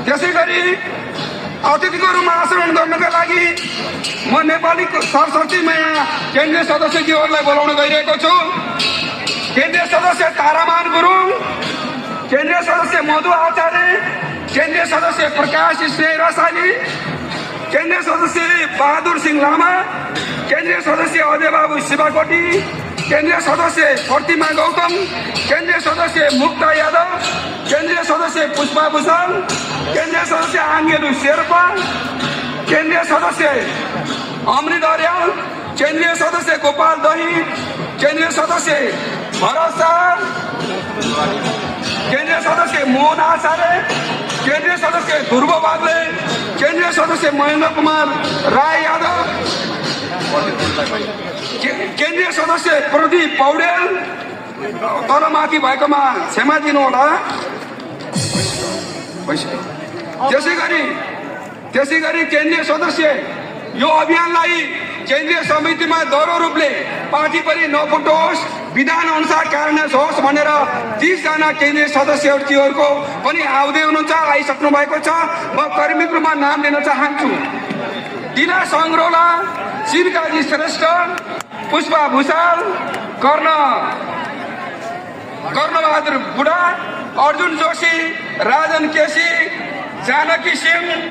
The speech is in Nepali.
त्यसै गरी अतिथिको रूपमा आचरण गर्नका लागि म नेपाली सरस्वतीमा यहाँ केन्द्रीय सदस्यज्यूहरूलाई बोलाउन गइरहेको छु। केन्द्रीय सदस्य तारामान गुरुङ, केन्द्रीय सदस्य मधु आचार्य, केन्द्रीय सदस्य प्रकाश स्नेह रसाली, केन्द्रीय सदस्य बहादुर सिंह लामा, केन्द्रीय सदस्य अजय बाबु शिवाकोटी, केन्द्रीय सदस्य प्रतिमा गौतम, केन्द्रीय सदस्य मुक्ता यादव, केन्द्रीय सदस्य पुष्पा भूषण, केन्द्रीय सदस्य आङ्गेलु शेर्पा, केन्द्रीय सदस्य अमृत अर्याल, केन्द्रीय सदस्य गोपाल दही, केन्द्रीय सदस्य भरत शाह, केन्द्रीय सदस्य मोहन आचार्य, केन्द्रीय सदस्य ध्रुव बागले, केन्द्रीय सदस्य महेन्द्र कुमार राय यादव, केन्द्रीय सदस्य प्रदीप पौडेल, तल माथि भएकोमा क्षमा दिनु होला। त्यसै गरी केन्द्रीय सदस्य यो अभियानलाई केन्द्रीय समितिमा दोहोरो रूपले पार्टी पनि नफुटोस्, विधान अनुसार कार्यान्वयन होस् भनेर 30 जना केन्द्रीय सदस्यहरूको पनि आउँदै हुनुहुन्छ, आइसक्नु भएको छ। म कर्मिक रूपमा नाम लिन चाहन्छु। दिना सङ्ग्रोला, शिवकाजी श्रेष्ठ, पुष्पा भूषाल, कर्णबहादुर बुढा, अर्जुन जोशी, राजन केसी, जानकी सिंह,